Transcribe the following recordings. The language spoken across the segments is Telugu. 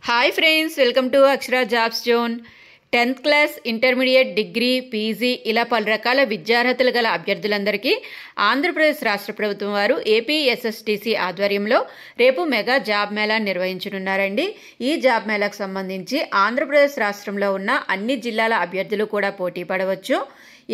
Hi friends, welcome to Akshara jobs zone. 10th class, intermediate, degree, PG ఇలా పలు రకాల విద్యార్హతలు గల అభ్యర్థులందరికీ ఆంధ్రప్రదేశ్ రాష్ట్ర ప్రభుత్వం వారు ఏపీఎస్ఎస్టీసీ ఆధ్వర్యంలో రేపు మెగా జాబ్ మేళా నిర్వహించనున్నారండి. ఈ జాబ్ మేళాకు సంబంధించి ఆంధ్రప్రదేశ్ రాష్ట్రంలో ఉన్న అన్ని జిల్లాల అభ్యర్థులు కూడా పోటీ పడవచ్చు.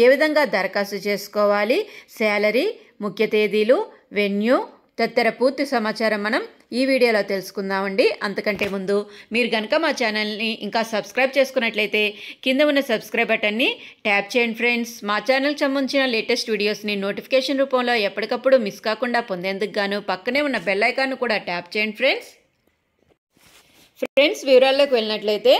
ఏ విధంగా దరఖాస్తు చేసుకోవాలి, శాలరీ, ముఖ్య తేదీలు, వెన్యూ తదితర పూర్తి సమాచారం మనం ఈ వీడియోలో తెలుసుకుందామండి. అంతకంటే ముందు మీరు కనుక మా ఛానల్ని ఇంకా సబ్స్క్రైబ్ చేసుకున్నట్లయితే కింద ఉన్న సబ్స్క్రైబ్ బటన్ని ట్యాప్ చేయండి ఫ్రెండ్స్. మా ఛానల్కి సంబంధించిన లేటెస్ట్ వీడియోస్ని నోటిఫికేషన్ రూపంలో ఎప్పటికప్పుడు మిస్ కాకుండా పొందేందుకు గాను పక్కనే ఉన్న బెల్ ఐకాన్ను కూడా ట్యాప్ చేయండి ఫ్రెండ్స్. వివరాల్లోకి వెళ్ళినట్లయితే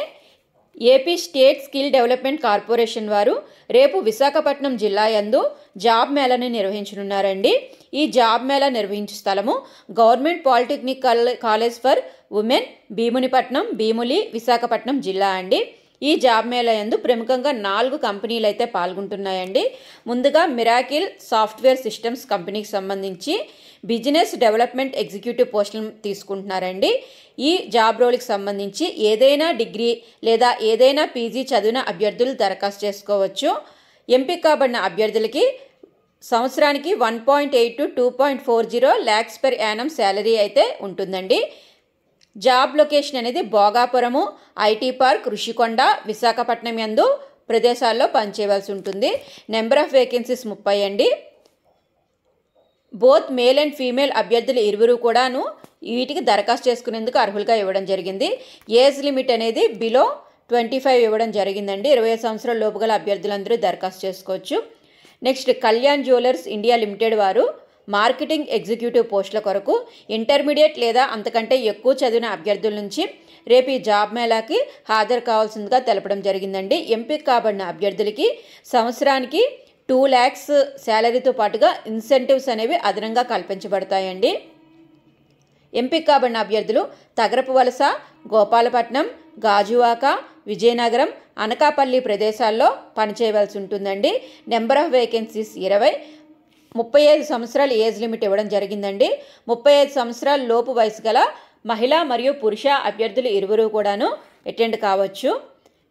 AP state skill development corporation వారు రేపు విశాఖపట్నం జిల్లా యందు జాబ్ మేళాని నిర్వహించనున్నారండి. ఈ జాబ్ మేళా నిర్వహించే స్థలము government polytechnic college for women, Bheemunipatnam, Bheemili, Visakhapatnam జిల్లా అండి. ఈ జాబ్ మేళా యందు ప్రముఖంగా 4 కంపెనీలు అయితే పాల్గొంటున్నాయండి. ముందుగా మిరాకిల్ సాఫ్ట్వేర్ సిస్టమ్స్ కంపెనీకి సంబంధించి బిజినెస్ డెవలప్మెంట్ ఎగ్జిక్యూటివ్ పోస్టులను తీసుకుంటున్నారండి. ఈ జాబ్ రోల్కి సంబంధించి ఏదైనా డిగ్రీ లేదా ఏదైనా పీజీ చదివిన అభ్యర్థులు దరఖాస్తు చేసుకోవచ్చు. ఎంపిక కాబడిన అభ్యర్థులకి సంవత్సరానికి 1.8 to 2.40 lakhs per annum salary అయితే ఉంటుందండి. జాబ్ లొకేషన్ అనేది భోగాపురము, ఐటీ పార్క్, ఋషికొండ, విశాఖపట్నం యందు ప్రదేశాల్లో పనిచేయవలసి ఉంటుంది. నెంబర్ ఆఫ్ వేకెన్సీస్ 30 అండి. బోత్ మేల్ అండ్ ఫీమేల్ అభ్యర్థులు ఇరువురు కూడాను వీటికి దరఖాస్తు చేసుకునేందుకు అర్హులుగా ఇవ్వడం జరిగింది. ఏజ్ లిమిట్ అనేది బిలో 25 ఇవ్వడం జరిగిందండి. 25 సంవత్సరాల లోపు గల అభ్యర్థులందరూ దరఖాస్తు చేసుకోవచ్చు. Next, Kalyan jewellers India limited వారు మార్కెటింగ్ ఎగ్జిక్యూటివ్ పోస్టుల కొరకు ఇంటర్మీడియట్ లేదా అంతకంటే ఎక్కువ చదివిన అభ్యర్థుల నుంచి రేపు ఈ జాబ్ మేళాకి హాజరు కావాల్సిందిగా తెలపడం జరిగిందండి. ఎంపిక కాబడిన అభ్యర్థులకి సంవత్సరానికి 2 lakhs శాలరీతో పాటుగా ఇన్సెంటివ్స్ అనేవి అదనంగా కల్పించబడతాయండి. ఎంపిక కాబడిన అభ్యర్థులు తగరపు వలస, గోపాలపట్నం, గాజువాక, విజయనగరం, అనకాపల్లి ప్రదేశాల్లో పనిచేయవలసి ఉంటుందండి. Number of vacancies 20. 35 సంవత్సరాల ఏజ్ లిమిట్ ఇవ్వడం జరిగిందండి. 35 సంవత్సరాల లోపు వయసు గల మహిళ మరియు పురుష అభ్యర్థులు ఇరువురు కూడాను అటెండ్ కావచ్చు.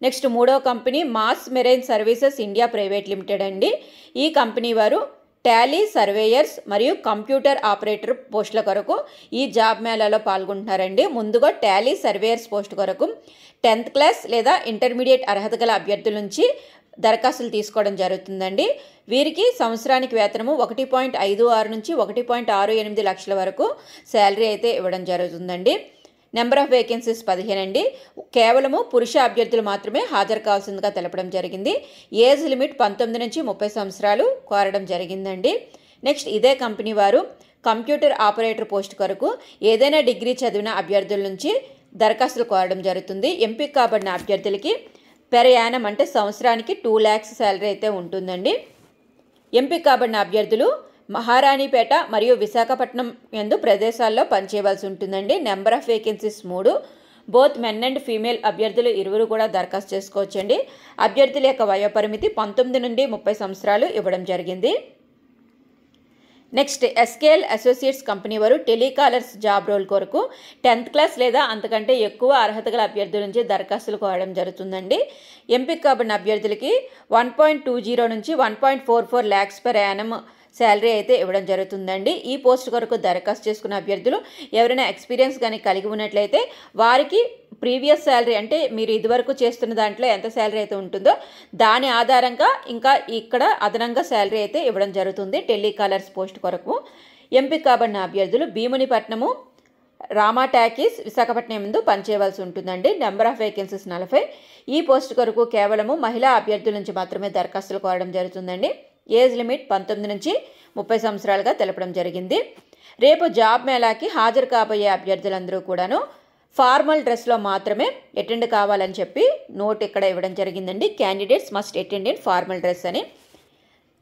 నెక్స్ట్, 3వ company mass marine services India private limited అండి. ఈ కంపెనీ వారు టాలీ సర్వేయర్స్ మరియు కంప్యూటర్ ఆపరేటర్ పోస్టుల కొరకు ఈ జాబ్ మేళాలో పాల్గొంటున్నారండి. ముందుగా టాలీ సర్వేయర్స్ పోస్ట్ కొరకు 10th క్లాస్ లేదా ఇంటర్మీడియట్ అర్హత గల అభ్యర్థుల నుంచి దరఖాస్తులు తీసుకోవడం జరుగుతుందండి. వీరికి సంవత్సరానికి వేతనము 1.56 నుంచి 1.68 లక్షల వరకు శాలరీ అయితే ఇవ్వడం జరుగుతుందండి. నెంబర్ ఆఫ్ వేకెన్సీస్ 15 అండి. కేవలము పురుష అభ్యర్థులు మాత్రమే హాజరు కావాల్సిందిగా తెలపడం జరిగింది. ఏజ్ లిమిట్ 19 నుంచి 30 సంవత్సరాలు కోరడం జరిగిందండి. నెక్స్ట్, ఇదే కంపెనీ వారు కంప్యూటర్ ఆపరేటర్ పోస్ట్ కొరకు ఏదైనా డిగ్రీ చదివిన అభ్యర్థుల నుంచి దరఖాస్తులు కోరడం జరుగుతుంది. ఎంపిక కాబడిన అభ్యర్థులకి పెర్ యానం అంటే సంవత్సరానికి 2 lakhs శాలరీ అయితే ఉంటుందండి. ఎంపిక కాబడిన అభ్యర్థులు మహారాణిపేట మరియు విశాఖపట్నం యందు ప్రదేశాల్లో పనిచేయవలసి ఉంటుందండి. Number of vacancies 3. Both men and female అభ్యర్థులు ఇరువురు కూడా దరఖాస్తు చేసుకోవచ్చండి. అభ్యర్థుల యొక్క వయోపరిమితి 19 నుండి 30 సంవత్సరాలు ఇవ్వడం జరిగింది. నెక్స్ట్, ఎస్కేఎల్ అసోసియేట్స్ కంపెనీ వారు టెలికాలర్స్ జాబ్ రోల్ కొరకు 10th క్లాస్ లేదా అంతకంటే ఎక్కువ అర్హత గల అభ్యర్థుల నుంచి దరఖాస్తులు కోవడం జరుగుతుందండి. ఎంపిక కాబడిన అభ్యర్థులకి 1.20 నుంచి 1.44 lakhs per annum శాలరీ అయితే ఇవ్వడం జరుగుతుందండి. ఈ పోస్ట్ కొరకు దరఖాస్తు చేసుకున్న అభ్యర్థులు ఎవరైనా ఎక్స్పీరియన్స్ కానీ కలిగి ఉన్నట్లయితే వారికి ప్రీవియస్ శాలరీ అంటే మీరు ఇదివరకు చేస్తున్న దాంట్లో ఎంత శాలరీ అయితే ఉంటుందో దాని ఆధారంగా ఇంకా ఇక్కడ అదనంగా శాలరీ అయితే ఇవ్వడం జరుగుతుంది టెలికాలర్స్ పోస్ట్ కొరకు. ఎంపిక కాబడిన అభ్యర్థులు భీమునిపట్నము, రామా టాకీస్, విశాఖపట్నం ముందు పనిచేయవలసి ఉంటుందండి. Number of vacancies 40. ఈ పోస్ట్ కొరకు కేవలము మహిళా అభ్యర్థుల నుంచి మాత్రమే దరఖాస్తులు కోరడం జరుగుతుందండి. ఏజ్ లిమిట్ 19 నుంచి 30 సంవత్సరాలుగా తెలపడం జరిగింది. రేపు జాబ్ మేళాకి హాజరు కాబోయే అభ్యర్థులందరూ కూడాను ఫార్మల్ డ్రెస్లో మాత్రమే అటెండ్ కావాలని చెప్పి నోట్ ఇక్కడ ఇవ్వడం జరిగిందండి. Candidates must attend in formal dress అని.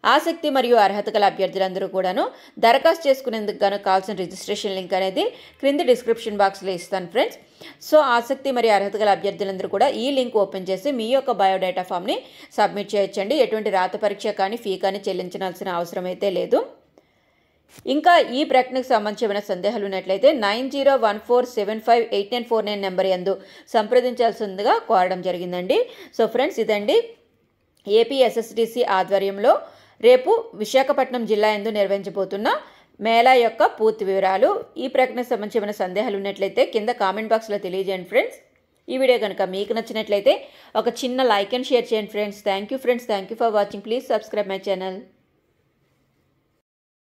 ఆసక్తి మరియు అర్హత గల అభ్యర్థులందరూ కూడాను దరఖాస్తు చేసుకునేందుకు గాను కావాల్సిన రిజిస్ట్రేషన్ లింక్ అనేది క్రింది డిస్క్రిప్షన్ బాక్స్లో ఇస్తాను ఫ్రెండ్స్. సో ఆసక్తి మరియు అర్హత గల అభ్యర్థులందరూ కూడా ఈ లింక్ ఓపెన్ చేసి మీ యొక్క బయోడేటా ఫామ్ని సబ్మిట్ చేయొచ్చండి. ఎటువంటి రాత పరీక్ష కానీ ఫీ కానీ చెల్లించాల్సిన అవసరం అయితే లేదు. ఇంకా ఈ ప్రకటనకు సంబంధించి ఏమైనా సందేహాలు ఉన్నట్లయితే 9014758949 నెంబర్ యందు సంప్రదించాల్సిందిగా కోరడం జరిగిందండి. సో ఫ్రెండ్స్, ఇదండి ఏపీ ఎస్ఎస్డిసి ఆధ్వర్యంలో రేపు విశాఖపట్నం జిల్లా యందు నిర్వహించబోతున్న మేళా యొక్క పూర్తి వివరాలు. ఈ ప్రకటనకు సంబంధించి ఏమైనా సందేహాలు ఉన్నట్లయితే కింద కామెంట్ బాక్స్లో తెలియజేయండి ఫ్రెండ్స్. ఈ వీడియో కనుక మీకు నచ్చినట్లయితే ఒక చిన్న లైక్ అండ్ షేర్ చేయండి friends. Thank you friends. Thank you for watching. Please subscribe my channel.